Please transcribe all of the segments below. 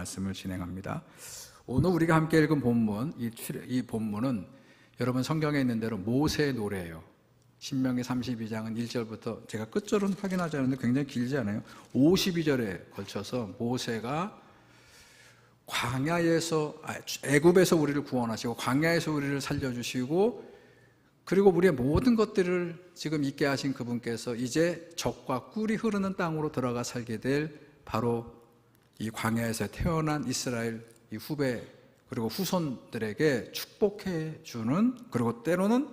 말씀을 진행합니다. 오늘 우리가 함께 읽은 본문, 이 본문은 여러분 성경에 있는 대로 모세의 노래예요. 신명기 32장은 1절부터 제가 끝절은 확인하지 않았는데 굉장히 길지 않아요? 52절에 걸쳐서 모세가 애굽에서 우리를 구원하시고 광야에서 우리를 살려주시고 그리고 우리의 모든 것들을 지금 있게 하신 그분께서 이제 젖과 꿀이 흐르는 땅으로 들어가 살게 될 바로 이 광야에서 태어난 이스라엘 이 후배 그리고 후손들에게 축복해 주는, 그리고 때로는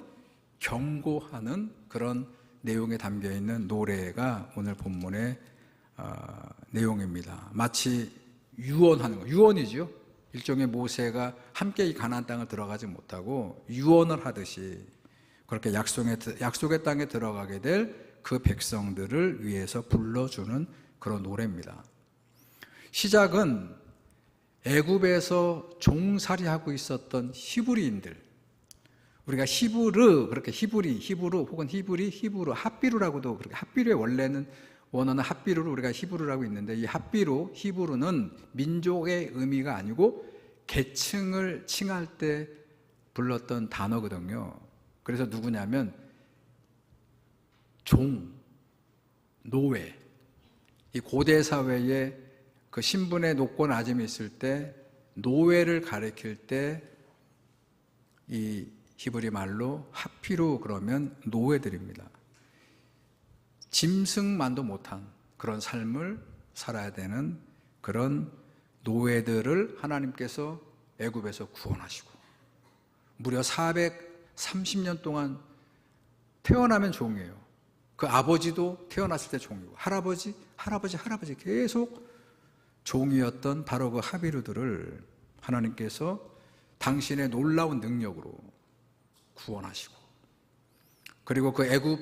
경고하는 그런 내용에 담겨 있는 노래가 오늘 본문의 내용입니다. 마치 유언하는 거, 유언이죠. 일종의 모세가 함께 이 가나안 땅을 들어가지 못하고 유언을 하듯이 그렇게 약속의 땅에 들어가게 될 그 백성들을 위해서 불러주는 그런 노래입니다. 시작은 애굽에서 종살이하고 있었던 히브리인들, 우리가 히브루 혹은 히브루, 핫비루라고도, 그렇게 핫비루의 원어는 핫비루를 우리가 히브루라고 있는데, 이 히브루는 민족의 의미가 아니고 계층을 칭할 때 불렀던 단어거든요. 그래서 누구냐면 노예, 이 고대 사회에 그 신분의 높고 낮음이 있을 때 노예를 가리킬 때 이 히브리 말로 핫피루 그러면 노예들입니다. 짐승만도 못한 그런 삶을 살아야 되는 그런 노예들을 하나님께서 애굽에서 구원하시고 무려 430년 동안 태어나면 종이에요. 그 아버지도 태어났을 때 종이고 할아버지 계속 종이었던 바로 그 하비루들을 하나님께서 당신의 놀라운 능력으로 구원하시고, 그리고 그 애굽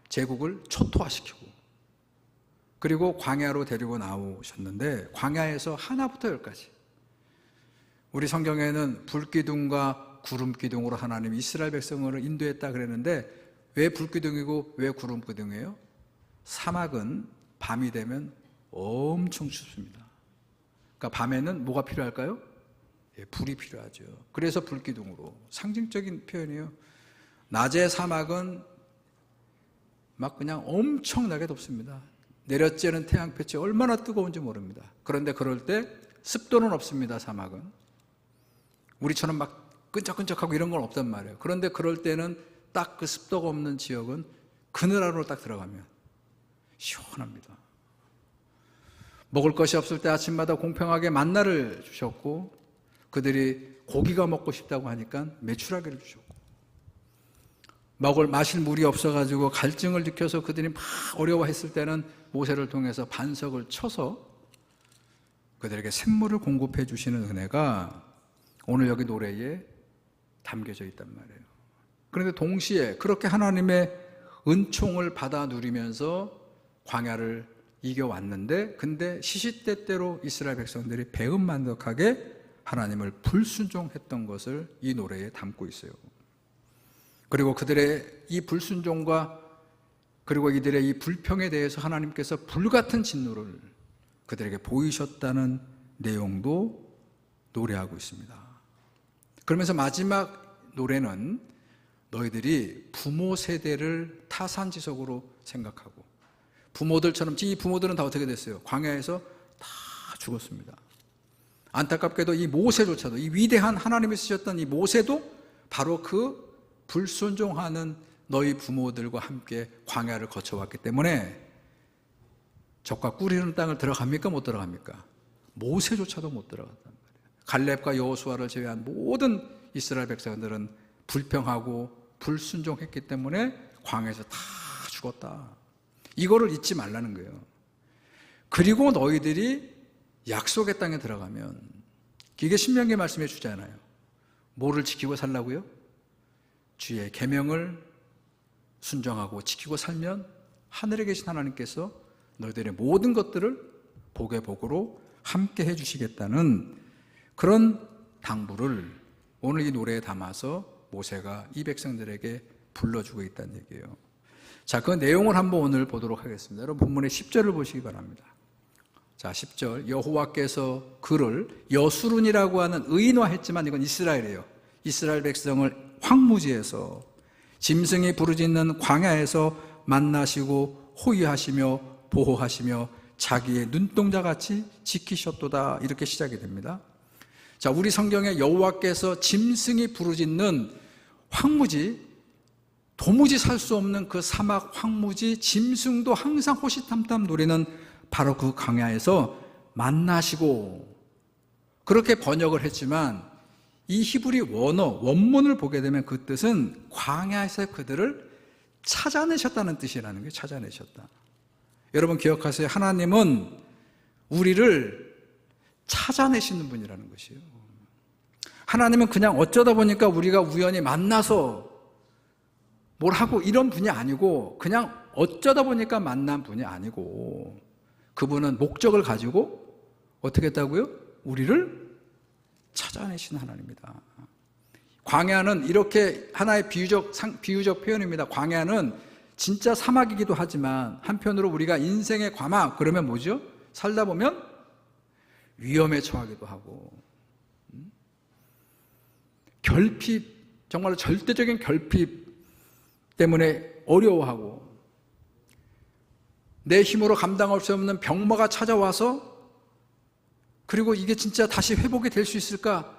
제국을 초토화시키고, 그리고 광야로 데리고 나오셨는데, 광야에서 하나부터 열까지 우리 성경에는 불기둥과 구름기둥으로 하나님이 이스라엘 백성을 인도했다 그랬는데, 왜 불기둥이고 왜 구름기둥이에요? 사막은 밤이 되면 엄청 춥습니다. 그러니까 밤에는 뭐가 필요할까요? 불이 필요하죠. 그래서 불기둥으로, 상징적인 표현이에요. 낮의 사막은 막 그냥 엄청나게 덥습니다. 내려쬐는 태양볕이 얼마나 뜨거운지 모릅니다. 그런데 그럴 때 습도는 없습니다. 사막은 우리처럼 막 끈적끈적하고 이런 건 없단 말이에요. 그런데 그럴 때는 딱 그 습도가 없는 지역은 그늘 안으로 딱 들어가면 시원합니다. 먹을 것이 없을 때 아침마다 공평하게 만나를 주셨고, 그들이 고기가 먹고 싶다고 하니까 메추라기를 주셨고, 마실 물이 없어가지고 갈증을 느껴서 그들이 막 어려워했을 때는 모세를 통해서 반석을 쳐서 그들에게 샘물을 공급해 주시는 은혜가 오늘 여기 노래에 담겨져 있단 말이에요. 그런데 동시에 그렇게 하나님의 은총을 받아 누리면서 광야를 이겨왔는데, 근데 시시때때로 이스라엘 백성들이 배은만덕하게 하나님을 불순종했던 것을 이 노래에 담고 있어요. 그리고 그들의 이 불순종과 그리고 이들의 이 불평에 대해서 하나님께서 불같은 진노를 그들에게 보이셨다는 내용도 노래하고 있습니다. 그러면서 마지막 노래는 너희들이 부모 세대를 타산지석으로 생각하고, 부모들처럼, 이 부모들은 다 어떻게 됐어요? 광야에서 다 죽었습니다. 안타깝게도 이 모세조차도, 이 위대한 하나님이 쓰셨던 이 모세도 바로 그 불순종하는 너희 부모들과 함께 광야를 거쳐왔기 때문에 젖과 꿀이 흐르는 땅을 들어갑니까? 못 들어갑니까? 모세조차도 못 들어갔단 말이에요. 갈렙과 여호수아를 제외한 모든 이스라엘 백성들은 불평하고 불순종했기 때문에 광야에서 다 죽었다. 이거를 잊지 말라는 거예요. 그리고 너희들이 약속의 땅에 들어가면, 이게 신명기 말씀해 주잖아요. 뭐를 지키고 살라고요? 주의 계명을 순종하고 지키고 살면 하늘에 계신 하나님께서 너희들의 모든 것들을 복의 복으로 함께 해주시겠다는 그런 당부를 오늘 이 노래에 담아서 모세가 이 백성들에게 불러주고 있다는 얘기예요. 자, 그 내용을 한번 오늘 보도록 하겠습니다. 여러분 본문의 10절을 보시기 바랍니다. 자, 10절. 여호와께서 그를 여수룬이라고 하는 의인화했지만 이건 이스라엘이에요. 이스라엘 백성을 황무지에서 짐승이 부르짖는 광야에서 만나시고 호위하시며 보호하시며 자기의 눈동자같이 지키셨도다. 이렇게 시작이 됩니다. 자, 우리 성경에 여호와께서 짐승이 부르짖는 황무지, 도무지 살 수 없는 그 사막 황무지, 짐승도 항상 호시탐탐 노리는 바로 그 광야에서 만나시고, 그렇게 번역을 했지만 이 히브리 원문을 보게 되면 그 뜻은 광야에서 그들을 찾아내셨다는 뜻이라는 거예요. 찾아내셨다. 여러분 기억하세요. 하나님은 우리를 찾아내시는 분이라는 것이에요. 하나님은 그냥 어쩌다 보니까 우리가 우연히 만나서 뭘 하고 이런 분이 아니고, 그냥 어쩌다 보니까 만난 분이 아니고, 그분은 목적을 가지고 어떻게 했다고요? 우리를 찾아내시는 하나님입니다. 광야는 이렇게 하나의 비유적 표현입니다. 광야는 진짜 사막이기도 하지만 한편으로 우리가 인생의 과막, 그러면 뭐죠? 살다 보면 위험에 처하기도 하고, 결핍, 정말로 절대적인 결핍 때문에 어려워하고, 내 힘으로 감당할 수 없는 병마가 찾아와서, 그리고 이게 진짜 다시 회복이 될 수 있을까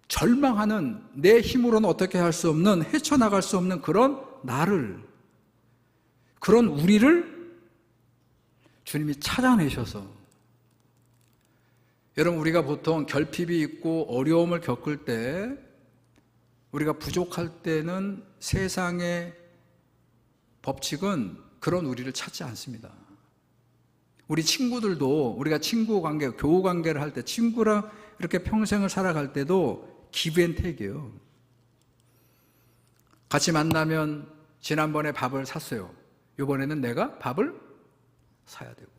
절망하는, 내 힘으로는 어떻게 할 수 없는, 헤쳐나갈 수 없는 그런 나를, 그런 우리를 주님이 찾아내셔서, 여러분 우리가 보통 결핍이 있고 어려움을 겪을 때, 우리가 부족할 때는 세상의 법칙은 그런 우리를 찾지 않습니다. 우리 친구들도, 우리가 친구 관계, 교우 관계를 할 때, 친구랑 이렇게 평생을 살아갈 때도 기브앤테이크예요. 같이 만나면 지난번에 밥을 샀어요. 이번에는 내가 밥을 사야 되고,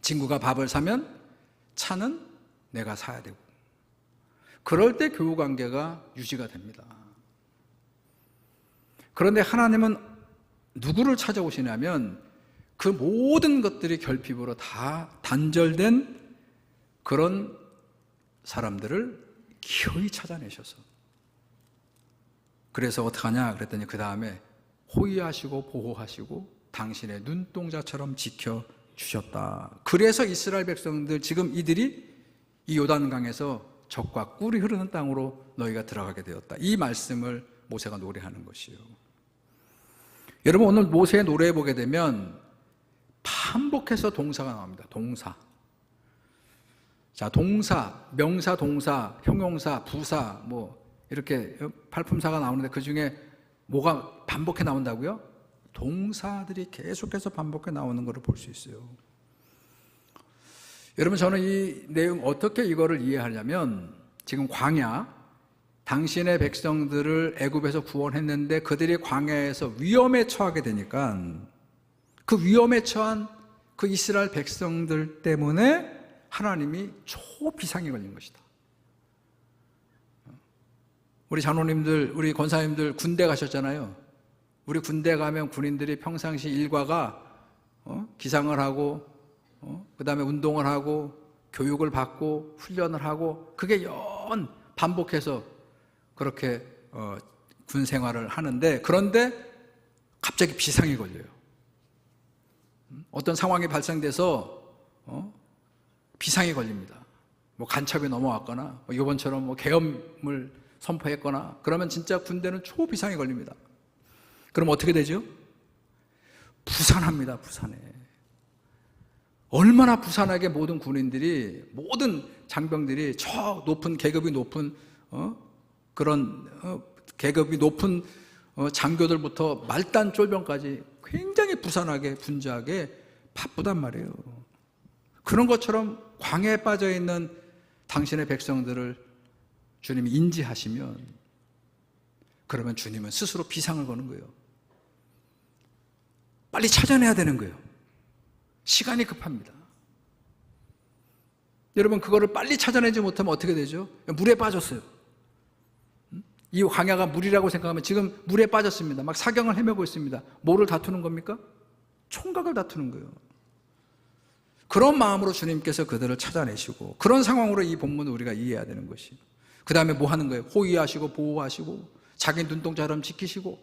친구가 밥을 사면 차는 내가 사야 되고, 그럴 때 교우 관계가 유지가 됩니다. 그런데 하나님은 누구를 찾아오시냐면 그 모든 것들이 결핍으로 다 단절된 그런 사람들을 기어이 찾아내셔서, 그래서 어떡하냐 그랬더니 그 다음에 호위하시고 보호하시고 당신의 눈동자처럼 지켜주셨다. 그래서 이스라엘 백성들, 지금 이들이 이 요단강에서 적과 꿀이 흐르는 땅으로 너희가 들어가게 되었다. 이 말씀을 모세가 노래하는 것이에요. 여러분 오늘 모세의 노래에 보게 되면 반복해서 동사가 나옵니다. 동사. 자, 동사, 명사, 동사, 형용사, 부사, 뭐 이렇게 팔품사가 나오는데 그 중에 뭐가 반복해 나온다고요? 동사들이 계속해서 반복해 나오는 것을 볼 수 있어요. 여러분 저는 이 내용 어떻게 이거를 이해하냐면, 지금 광야, 당신의 백성들을 애굽에서 구원했는데 그들이 광야에서 위험에 처하게 되니까 그 위험에 처한 그 이스라엘 백성들 때문에 하나님이 초비상이 걸린 것이다. 우리 장로님들, 우리 권사님들 군대 가셨잖아요. 우리 군대 가면 군인들이 평상시 일과가 기상을 하고 그 다음에 운동을 하고 교육을 받고 훈련을 하고, 그게 연 반복해서 그렇게 군 생활을 하는데, 그런데 갑자기 비상이 걸려요. 어떤 상황이 발생돼서 비상이 걸립니다. 뭐 간첩이 넘어왔거나 이번처럼 뭐 계엄을 선포했거나, 그러면 진짜 군대는 초비상이 걸립니다. 그럼 어떻게 되죠? 부산합니다. 부산해. 얼마나 부산하게 모든 군인들이, 모든 장병들이 저 높은, 계급이 높은 그런 계급이 높은 장교들부터 말단 쫄병까지 굉장히 부산하게, 분주하게 바쁘단 말이에요. 그런 것처럼 광야에 빠져있는 당신의 백성들을 주님이 인지하시면, 그러면 주님은 스스로 비상을 거는 거예요. 빨리 찾아내야 되는 거예요. 시간이 급합니다. 여러분 그거를 빨리 찾아내지 못하면 어떻게 되죠? 물에 빠졌어요. 이 광야가 물이라고 생각하면 지금 물에 빠졌습니다. 막 사경을 헤매고 있습니다. 뭐를 다투는 겁니까? 총각을 다투는 거예요. 그런 마음으로 주님께서 그들을 찾아내시고, 그런 상황으로 이 본문을 우리가 이해해야 되는 것이. 그 다음에 뭐 하는 거예요? 호위하시고 보호하시고 자기 눈동자처럼 지키시고.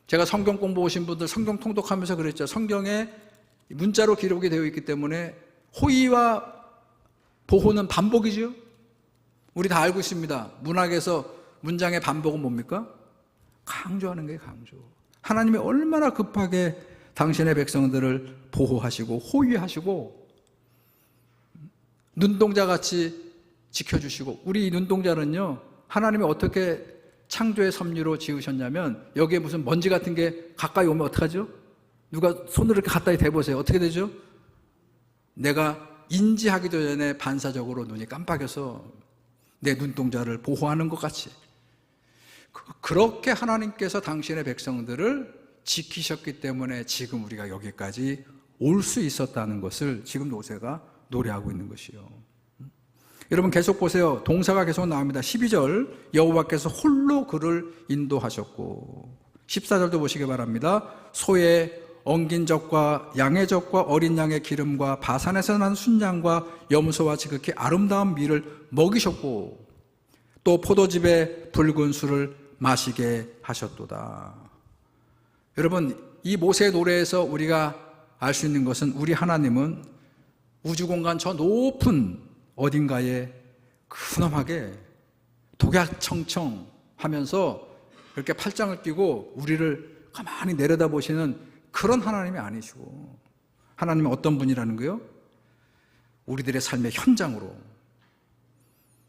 제가 성경 공부 오신 분들 성경 통독하면서 그랬죠. 성경에 문자로 기록이 되어 있기 때문에 호위와 보호는 반복이죠. 우리 다 알고 있습니다. 문학에서 문장의 반복은 뭡니까? 강조하는 게 강조. 하나님이 얼마나 급하게 당신의 백성들을 보호하시고 호위하시고 눈동자같이 지켜주시고. 우리 이 눈동자는요, 하나님이 어떻게 창조의 섭리로 지으셨냐면, 여기에 무슨 먼지 같은 게 가까이 오면 어떡하죠? 누가 손을 이렇게 가까이 대보세요. 어떻게 되죠? 내가 인지하기도 전에 반사적으로 눈이 깜빡여서 내 눈동자를 보호하는 것 같이, 그렇게 하나님께서 당신의 백성들을 지키셨기 때문에 지금 우리가 여기까지 올 수 있었다는 것을 지금 모세가 노래하고 있는 것이요. 여러분 계속 보세요. 동사가 계속 나옵니다. 12절, 여호와께서 홀로 그를 인도하셨고. 14절도 보시기 바랍니다. 소의 엉긴 젖과 양의 젖과 어린 양의 기름과 바산에서 난 순양과 염소와 지극히 아름다운 밀을 먹이셨고, 또 포도즙의 붉은 술을 마시게 하셨도다. 여러분, 이 모세의 노래에서 우리가 알 수 있는 것은, 우리 하나님은 우주공간 저 높은 어딘가에 근엄하게 독약청청 하면서 이렇게 팔짱을 끼고 우리를 가만히 내려다보시는 그런 하나님이 아니시고, 하나님은 어떤 분이라는 거요? 우리들의 삶의 현장으로,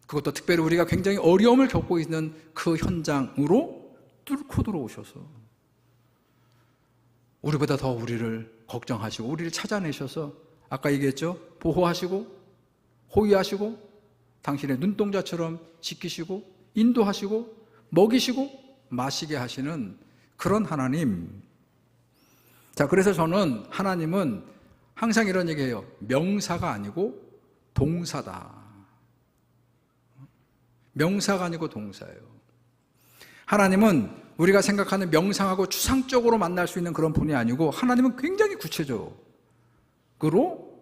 그것도 특별히 우리가 굉장히 어려움을 겪고 있는 그 현장으로 뚫고 들어오셔서 우리보다 더 우리를 걱정하시고 우리를 찾아내셔서, 아까 얘기했죠? 보호하시고 호위하시고 당신의 눈동자처럼 지키시고 인도하시고 먹이시고 마시게 하시는 그런 하나님. 자, 그래서 저는 하나님은 항상 이런 얘기해요. 명사가 아니고 동사다. 명사가 아니고 동사예요. 하나님은 우리가 생각하는 명상하고 추상적으로 만날 수 있는 그런 분이 아니고, 하나님은 굉장히 구체적으로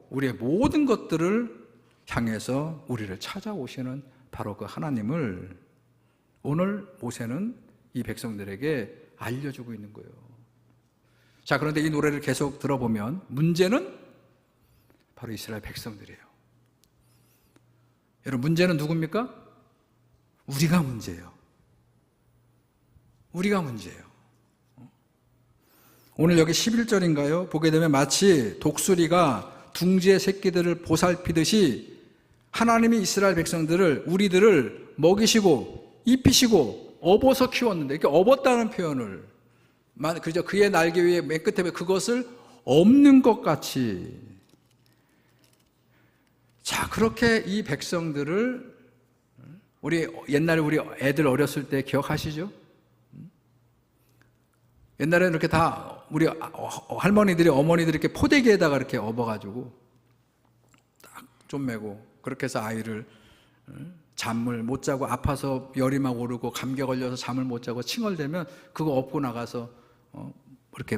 우리의 모든 것들을 향해서 우리를 찾아오시는 바로 그 하나님을 오늘 모세는 이 백성들에게 알려주고 있는 거예요. 자, 그런데 이 노래를 계속 들어보면 문제는 바로 이스라엘 백성들이에요. 여러분, 문제는 누굽니까? 우리가 문제예요. 우리가 문제예요. 오늘 여기 11절인가요? 보게 되면 마치 독수리가 둥지의 새끼들을 보살피듯이 하나님이 이스라엘 백성들을, 우리들을 먹이시고 입히시고 업어서 키웠는데, 이렇게 업었다는 표현을, 그저 그의 날개 위에 맨 끝에 그것을 없는 것 같이. 자, 그렇게 이 백성들을, 옛날에 우리 애들 어렸을 때 기억하시죠? 옛날에는 이렇게 다 우리 할머니들이, 어머니들이 이렇게 포대기에다가 이렇게 업어가지고 딱 좀 메고, 그렇게 해서 아이를 잠을 못 자고 아파서 열이 막 오르고 감기 걸려서 잠을 못 자고 칭얼대면 그거 업고 나가서 이렇게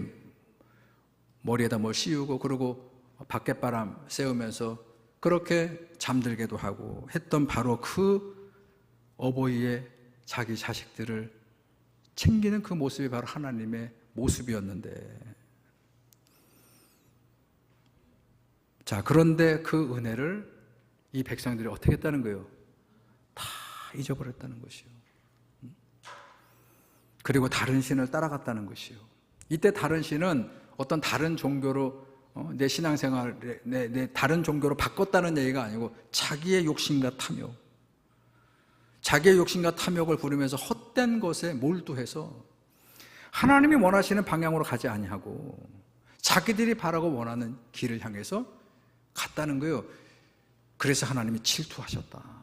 머리에다 뭘 씌우고, 그러고 밖에바람 쐬우면서 그렇게 잠들게도 하고 했던 바로 그 어버이의 자기 자식들을 챙기는 그 모습이 바로 하나님의 모습이었는데, 자, 그런데 그 은혜를 이 백성들이 어떻게 했다는 거예요? 다 잊어버렸다는 것이요. 그리고 다른 신을 따라갔다는 것이요. 이때 다른 신은 어떤 다른 종교로 내 신앙생활, 내 다른 종교로 바꿨다는 얘기가 아니고 자기의 욕심과 탐욕, 자기의 욕심과 탐욕을 부르면서 헛된 것에 몰두해서 하나님이 원하시는 방향으로 가지 아니하고 자기들이 바라고 원하는 길을 향해서 갔다는 거예요. 그래서 하나님이 질투하셨다.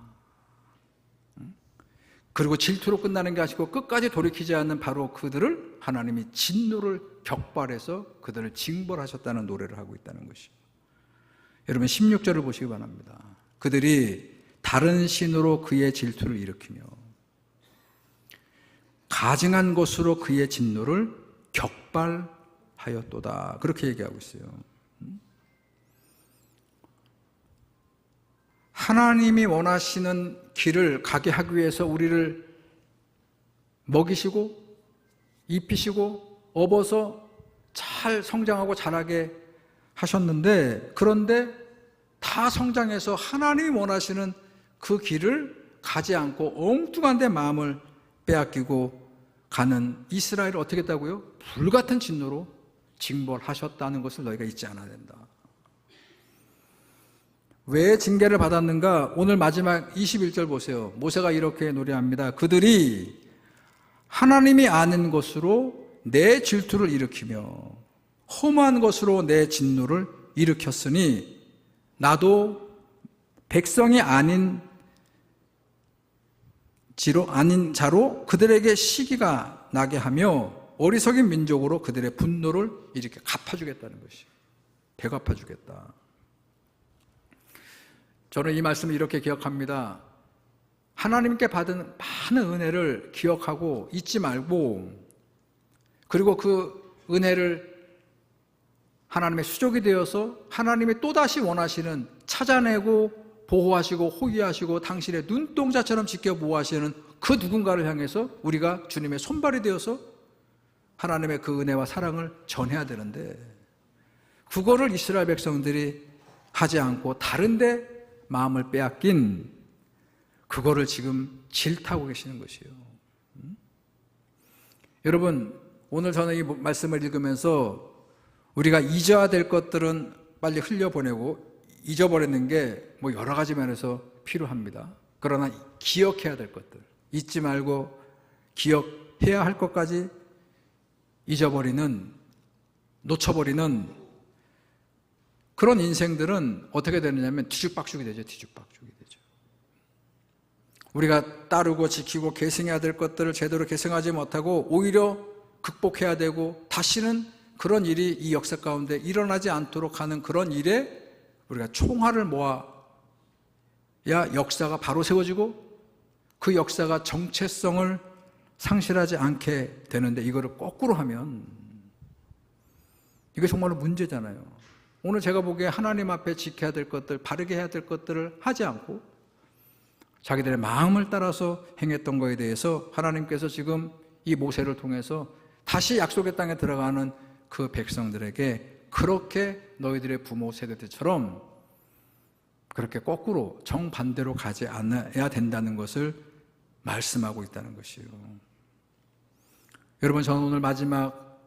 그리고 질투로 끝나는 게 아니고 끝까지 돌이키지 않는 바로 그들을 하나님이 진노를 격발해서 그들을 징벌하셨다는 노래를 하고 있다는 것이죠. 여러분 16절을 보시기 바랍니다. 그들이 다른 신으로 그의 질투를 일으키며 가증한 것으로 그의 진노를 격발하였도다. 그렇게 얘기하고 있어요. 하나님이 원하시는 길을 가게 하기 위해서 우리를 먹이시고 입히시고 업어서 잘 성장하고 자라게 하셨는데, 그런데 다 성장해서 하나님이 원하시는 그 길을 가지 않고 엉뚱한 데 마음을 빼앗기고 가는 이스라엘을 어떻게 했다고요? 불같은 진노로 징벌하셨다는 것을 너희가 잊지 않아야 된다. 왜 징계를 받았는가? 오늘 마지막 21절 보세요. 모세가 이렇게 노래합니다. 그들이 하나님이 아는 것으로 내 질투를 일으키며 험한 것으로 내 진노를 일으켰으니 나도 백성이 아닌 자로 그들에게 시기가 나게 하며 어리석인 민족으로 그들의 분노를 이렇게 갚아주겠다는 것이, 되갚아주겠다. 저는 이 말씀을 이렇게 기억합니다. 하나님께 받은 많은 은혜를 기억하고 잊지 말고, 그리고 그 은혜를 하나님의 수족이 되어서 하나님이 또다시 원하시는, 찾아내고 보호하시고 호위하시고 당신의 눈동자처럼 지켜 보호하시는 그 누군가를 향해서 우리가 주님의 손발이 되어서 하나님의 그 은혜와 사랑을 전해야 되는데, 그거를 이스라엘 백성들이 하지 않고 다른데 마음을 빼앗긴, 그거를 지금 질타하고 계시는 것이에요. 여러분, 오늘 저는 이 말씀을 읽으면서 우리가 잊어야 될 것들은 빨리 흘려보내고 잊어버리는 게 뭐 여러 가지 면에서 필요합니다. 그러나 기억해야 될 것들, 잊지 말고 기억해야 할 것까지 잊어버리는, 놓쳐버리는 그런 인생들은 어떻게 되느냐면 뒤죽박죽이 되죠. 뒤죽박죽이 되죠. 우리가 따르고 지키고 계승해야 될 것들을 제대로 계승하지 못하고 오히려 극복해야 되고 다시는 그런 일이 이 역사 가운데 일어나지 않도록 하는 그런 일에 우리가 총알을 모아야 역사가 바로 세워지고 그 역사가 정체성을 상실하지 않게 되는데, 이거를 거꾸로 하면 이게 정말로 문제잖아요. 오늘 제가 보기에 하나님 앞에 지켜야 될 것들, 바르게 해야 될 것들을 하지 않고 자기들의 마음을 따라서 행했던 것에 대해서 하나님께서 지금 이 모세를 통해서 다시 약속의 땅에 들어가는 그 백성들에게 그렇게 너희들의 부모 세대들처럼 그렇게 거꾸로 정반대로 가지 않아야 된다는 것을 말씀하고 있다는 것이에요. 여러분, 저는 오늘 마지막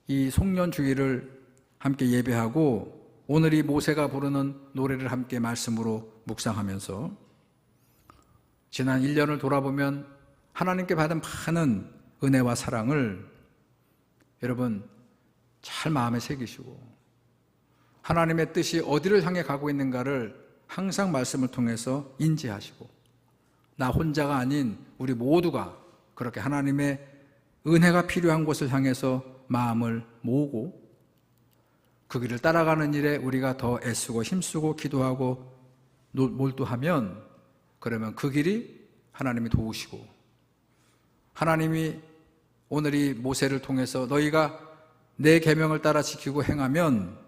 이 송년주일을 함께 예배하고 오늘 이 모세가 부르는 노래를 함께 말씀으로 묵상하면서 지난 1년을 돌아보면 하나님께 받은 많은 은혜와 사랑을 여러분 잘 마음에 새기시고 하나님의 뜻이 어디를 향해 가고 있는가를 항상 말씀을 통해서 인지하시고, 나 혼자가 아닌 우리 모두가 그렇게 하나님의 은혜가 필요한 곳을 향해서 마음을 모으고 그 길을 따라가는 일에 우리가 더 애쓰고 힘쓰고 기도하고 몰두하면, 그러면 그 길이 하나님이 도우시고, 하나님이 오늘 이 모세를 통해서 너희가 내 계명을 따라 지키고 행하면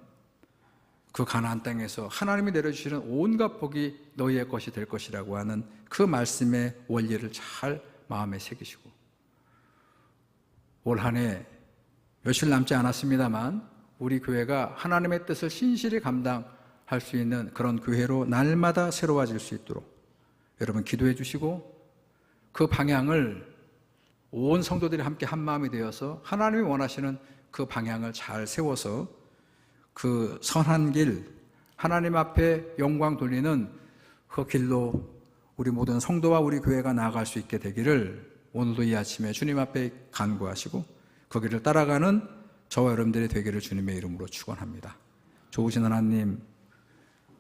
그 가나안 땅에서 하나님이 내려주시는 온갖 복이 너희의 것이 될 것이라고 하는 그 말씀의 원리를 잘 마음에 새기시고, 올 한 해 며칠 남지 않았습니다만 우리 교회가 하나님의 뜻을 신실히 감당할 수 있는 그런 교회로 날마다 새로워질 수 있도록 여러분 기도해 주시고, 그 방향을 온 성도들이 함께 한 마음이 되어서 하나님이 원하시는 그 방향을 잘 세워서 그 선한 길, 하나님 앞에 영광 돌리는 그 길로 우리 모든 성도와 우리 교회가 나아갈 수 있게 되기를 오늘도 이 아침에 주님 앞에 간구하시고 그 길을 따라가는 저와 여러분들이 되기를 주님의 이름으로 축원합니다. 좋으신 하나님,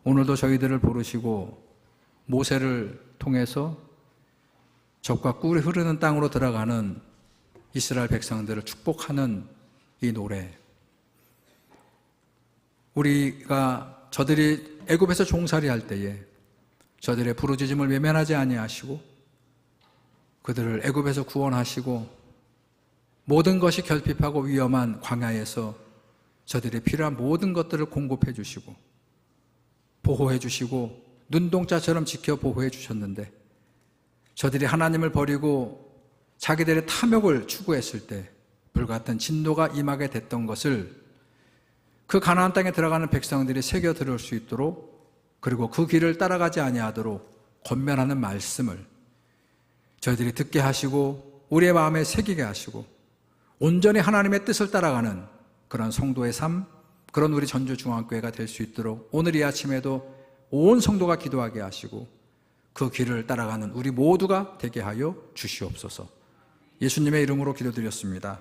오늘도 저희들을 부르시고 모세를 통해서 적과 꿀이 흐르는 땅으로 들어가는 이스라엘 백성들을 축복하는 이 노래, 우리가 저들이 애굽에서 종살이 할 때에 저들의 부르짖음을 외면하지 아니하시고 그들을 애굽에서 구원하시고 모든 것이 결핍하고 위험한 광야에서 저들이 필요한 모든 것들을 공급해 주시고 보호해 주시고 눈동자처럼 지켜 보호해 주셨는데 저들이 하나님을 버리고 자기들의 탐욕을 추구했을 때 불같은 진노가 임하게 됐던 것을 그 가나안 땅에 들어가는 백성들이 새겨 들을 수 있도록, 그리고 그 길을 따라가지 아니하도록 권면하는 말씀을 저희들이 듣게 하시고 우리의 마음에 새기게 하시고 온전히 하나님의 뜻을 따라가는 그런 성도의 삶, 그런 우리 전주중앙교회가 될 수 있도록 오늘 이 아침에도 온 성도가 기도하게 하시고 그 길을 따라가는 우리 모두가 되게 하여 주시옵소서. 예수님의 이름으로 기도드렸습니다.